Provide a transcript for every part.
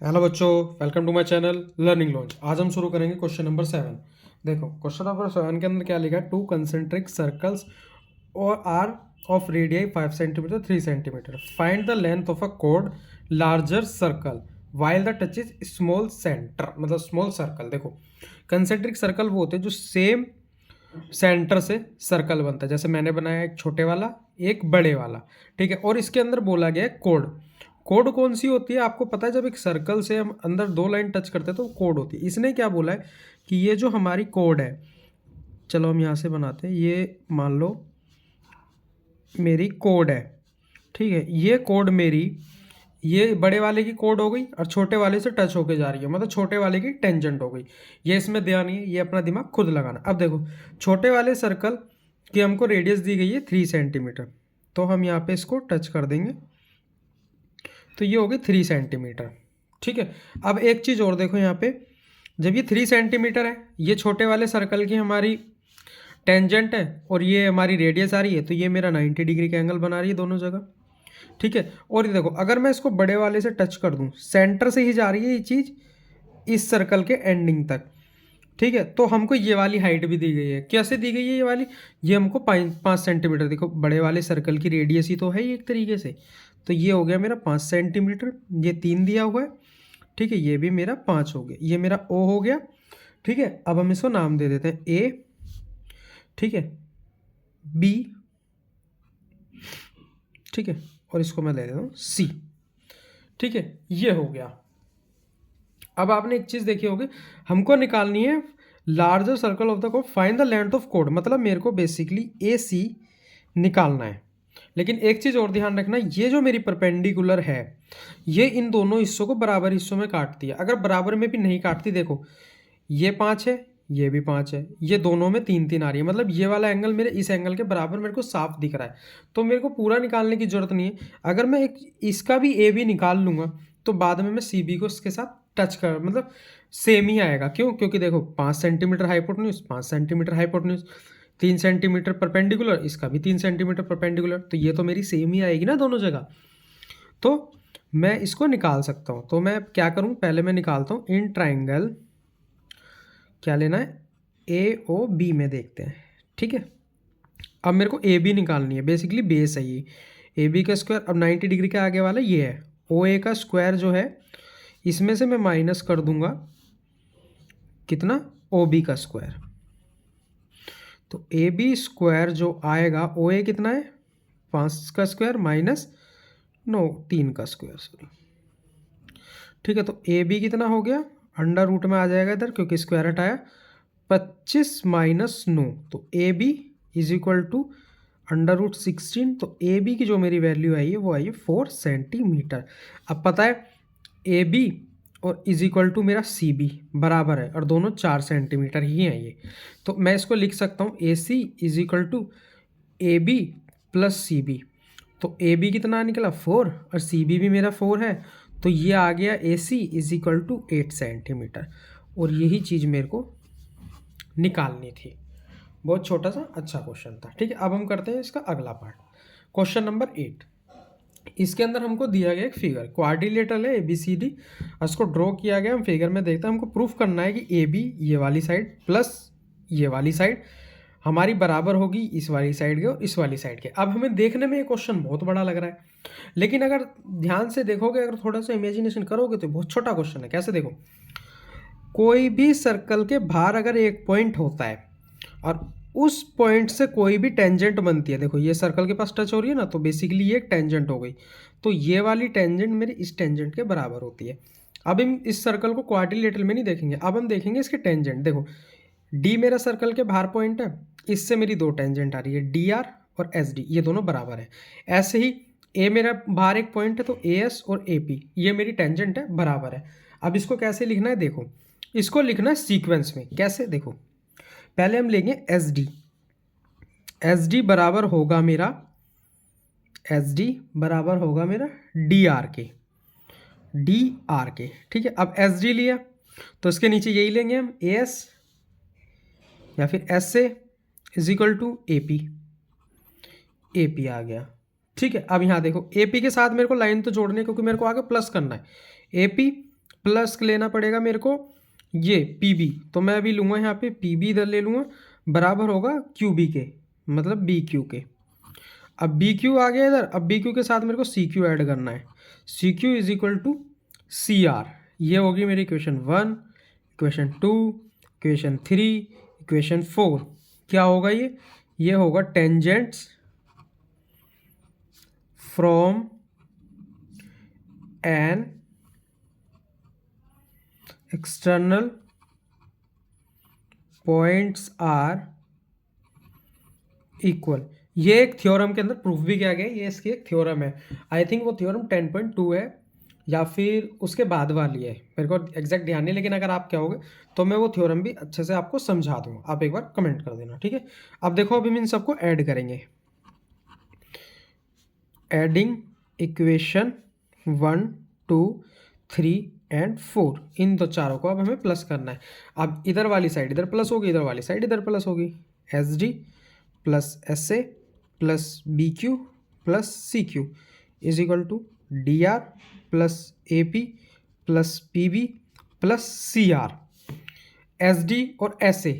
Hello बच्चों, welcome to my channel learning launch. आज हम शुरू करेंगे क्वेश्चन नंबर 7। देखो क्वेश्चन नंबर 7 के अंदर क्या लिखा है, टू कंसेंट्रिक सर्कल्स और are of radii 5 centimetre 3 centimetre, find the length of a कोड larger circle while the touch is small centre, मतलब स्मॉल सर्कल। देखो कंसेंट्रिक सर्कल वो होते हैं जो सेम सेंटर से सर्कल बनता है, जैसे मैंने बनाया एक छोटे वाला एक बड़े वाला, ठीक है। और इसके अंदर बोला गया है कोड। कोड कौन सी होती है आपको पता है, जब एक सर्कल से हम अंदर दो लाइन टच करते हैं तो कोड होती है। इसने क्या बोला है कि ये जो हमारी कोड है, चलो हम यहाँ से बनाते हैं, ये मान लो मेरी कोड है, ठीक है। ये कोड मेरी, ये बड़े वाले की कोड हो गई और छोटे वाले से टच होके जा रही है, मतलब छोटे वाले की टेंजेंट हो गई। ये इसमें ध्यान नहीं है, ये अपना दिमाग खुद लगाना। अब देखो छोटे वाले सर्कल की हमको रेडियस दी गई है 3 सेंटीमीटर, तो हम यहाँ पे इसको टच कर देंगे तो ये हो गई 3 सेंटीमीटर, ठीक है। अब एक चीज़ और देखो यहाँ पे, जब ये 3 सेंटीमीटर है, ये छोटे वाले सर्कल की हमारी टेंजेंट है और ये हमारी रेडियस आ रही है, तो ये मेरा 90 डिग्री का एंगल बना रही है दोनों जगह, ठीक है। और ये देखो अगर मैं इसको बड़े वाले से टच कर दूं, सेंटर से ही जा रही है ये चीज़ इस सर्कल के एंडिंग तक, ठीक है। तो हमको ये वाली हाइट भी दी गई है। कैसे दी गई है ये वाली, ये हमको 5 सेंटीमीटर, देखो बड़े वाले सर्कल की रेडियस ही तो है ये एक तरीके से, तो ये हो गया मेरा 5 सेंटीमीटर, ये 3 दिया हुआ है, ठीक है। ये भी मेरा 5 हो गया, ये मेरा ओ हो गया, ठीक है। अब हम इसको नाम दे देते हैं ए, ठीक है, बी, ठीक है, और इसको मैं दे देता हूँ सी, ठीक है। ये हो गया। अब आपने एक चीज़ देखी होगी, हमको निकालनी है larger circle of the code, find the length of code, मतलब मेरे को बेसिकली ए सी निकालना है। लेकिन एक चीज़ और ध्यान रखना, ये जो मेरी परपेंडिकुलर है ये इन दोनों हिस्सों को बराबर हिस्सों में काटती है। अगर बराबर में भी नहीं काटती, देखो ये 5 है, ये भी 5 है, ये दोनों में 3 3 आ रही है, मतलब ये वाला एंगल मेरे इस एंगल के बराबर मेरे को साफ दिख रहा है, तो मेरे को पूरा निकालने की जरूरत नहीं है। अगर मैं एक इसका भी ए बी निकाल लूँगा तो बाद में मैं सी बी को इसके साथ टच कर, मतलब सेम ही आएगा। क्यों? क्योंकि देखो 5 centimetre hypotenuse, 5 centimetre hypotenuse, 3 centimetre perpendicular, इसका भी 3 सेंटीमीटर परपेंडिकुलर, तो ये तो मेरी सेम ही आएगी ना दोनों जगह। तो मैं इसको निकाल सकता हूँ, तो मैं क्या करूँ, पहले मैं निकालता हूँ इन ट्राइंगल, क्या लेना है, ए ओ बी में देखते हैं, ठीक है। अब मेरे को ए बी निकालनी है, बेसिकली बेस है ये, ए बी का स्क्वायर, अब 90 डिग्री के आगे वाला ये है, ओ ए का स्क्वायर जो है इसमें से मैं माइनस कर दूंगा कितना, ओ बी का स्क्वायर, तो ए बी स्क्वायर जो आएगा, ओ ए कितना है 5 का स्क्वायर माइनस 9 3 का स्क्वायर, सॉरी, ठीक है। तो ए बी कितना हो गया, अंडर रूट में आ जाएगा इधर क्योंकि स्क्वायर हटाया, 25 - 9, तो A B is equal to under root 16, तो ए बी की जो मेरी वैल्यू आई है वो आई है 4 सेंटीमीटर। अब पता है ए बी और इज इक्वल टू मेरा सी बी बराबर है, और दोनों 4 सेंटीमीटर ही हैं ये, तो मैं इसको लिख सकता हूँ A C is equal to A B plus C B. तो ए बी कितना निकला 4 और सी बी भी मेरा 4 है, तो ये आ गया ए C is equal to 8 centimetre, और यही चीज़ मेरे को निकालनी थी। बहुत छोटा सा अच्छा क्वेश्चन था, ठीक है। अब हम करते हैं इसका अगला पार्ट, क्वेश्चन नंबर 8। इसके अंदर हमको दिया गया एक फिगर, क्वाड्रिलेटरल है ए बी सी डी, उसको ड्रॉ किया गया। हम फिगर में देखते हैं, हमको प्रूफ करना है कि ए बी ये वाली साइड प्लस ये वाली साइड हमारी बराबर होगी इस वाली साइड के और इस वाली साइड के। अब हमें देखने में ये क्वेश्चन बहुत बड़ा लग रहा है, लेकिन अगर ध्यान से देखोगे, अगर थोड़ा सा इमेजिनेशन करोगे तो बहुत छोटा क्वेश्चन है। कैसे? देखो कोई भी सर्कल के बाहर अगर एक पॉइंट होता है और उस पॉइंट से कोई भी टेंजेंट बनती है, देखो ये सर्कल के पास टच हो रही है ना, तो बेसिकली ये एक टेंजेंट हो गई, तो ये वाली टेंजेंट मेरी इस टेंजेंट के बराबर होती है। अब हम इस सर्कल को क्वाड्रिलेटरल में नहीं देखेंगे, अब हम देखेंगे इसके टेंजेंट। देखो डी मेरा सर्कल के बाहर पॉइंट है, इससे मेरी दो टेंजेंट आ रही है डी आर और एस डी, ये दोनों बराबर है। ऐसे ही ए मेरा बाहर एक पॉइंट है, तो ए एस और ए पी ये मेरी टेंजेंट है, बराबर है। अब इसको कैसे लिखना है, देखो इसको लिखना है सीक्वेंस में। कैसे? देखो पहले हम लेंगे एस डी, एस डी बराबर होगा मेरा, एस डी बराबर होगा मेरा डी आर के, डी आर के, ठीक है। अब एस डी लिया तो इसके नीचे यही लेंगे हम, ए एस या फिर S A is equal to A P, A P आ गया, ठीक है। अब यहाँ देखो ए पी के साथ मेरे को लाइन तो जोड़नी है क्योंकि मेरे को आगे प्लस करना है, ए पी प्लस लेना पड़ेगा मेरे को ये पी बी, तो मैं अभी लूँगा यहाँ पे पी बी इधर ले लूँगा, बराबर होगा क्यू बी के, मतलब बी क्यू के। अब बी क्यू आ गया इधर, अब बी क्यू के साथ मेरे को सी क्यू ऐड करना है। C Q is equal to C R, ये होगी मेरी इक्वेशन 1, इक्वेशन 2, इक्वेशन 3, इक्वेशन 4। क्या होगा ये होगा tangents from an external points are equal. ये एक थ्योरम के अंदर प्रूफ भी किया गया है, ये इसकी एक थ्योरम है। आई थिंक वो थ्योरम 10.2 है या फिर उसके बाद वाली है, मेरे को एग्जैक्ट ध्यान नहीं, लेकिन अगर आप कहोगे तो मैं वो थ्योरम भी अच्छे से आपको समझा दूंगा, आप एक बार कमेंट कर देना, ठीक है। अब देखो अभी हम इन सबको ऐड करेंगे। एडिंग इक्वेशन 1, 2, 3 एंड 4, इन दो चारों को अब हमें प्लस करना है। अब इधर वाली साइड इधर प्लस होगी, इधर वाली साइड इधर प्लस होगी। S D plus S A plus B Q plus C Q is equal to D R plus A P plus P B plus C R. S D और S A,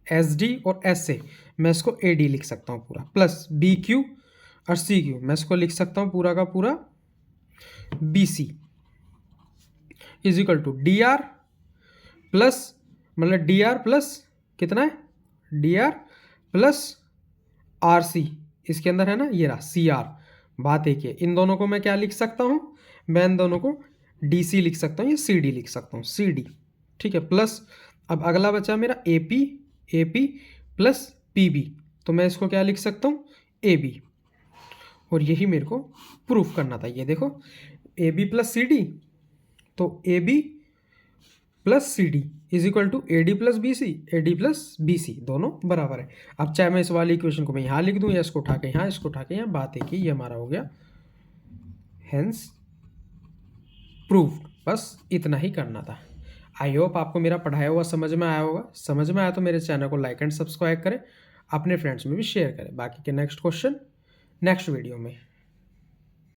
S D और S A मैं इसको A D लिख सकता हूँ पूरा, plus B Q और C Q मैं इसको लिख सकता हूँ पूरा का पूरा B C is equal to D R plus, मतलब डी आर प्लस कितना है, D R plus R C, इसके अंदर है ना ये रहा सी आर। बात एक है, इन दोनों को मैं क्या लिख सकता हूँ, मैं इन दोनों को डी सी लिख सकता हूँ या सी डी लिख सकता हूँ, सी डी, ठीक है। प्लस अब अगला बचा मेरा A P plus P B, तो मैं इसको क्या लिख सकता हूँ, ए बी। और यही मेरे को प्रूफ करना था। ये देखो A B plus C D, तो A B plus C D is equal to A D plus B C, A D plus B C, दोनों बराबर है। अब चाहे मैं इस वाली इक्वेशन को मैं यहाँ लिख दूँ या इसको उठा के यहाँ, इसको उठा के यहाँ, बात है कि ये हमारा हो गया हेंस प्रूव्ड। बस इतना ही करना था। आई होप आपको मेरा पढ़ाया हुआ समझ में आया होगा। समझ में आया तो मेरे चैनल को लाइक एंड सब्सक्राइब करें, अपने फ्रेंड्स में भी शेयर करें। बाकी के नेक्स्ट क्वेश्चन नेक्स्ट वीडियो में।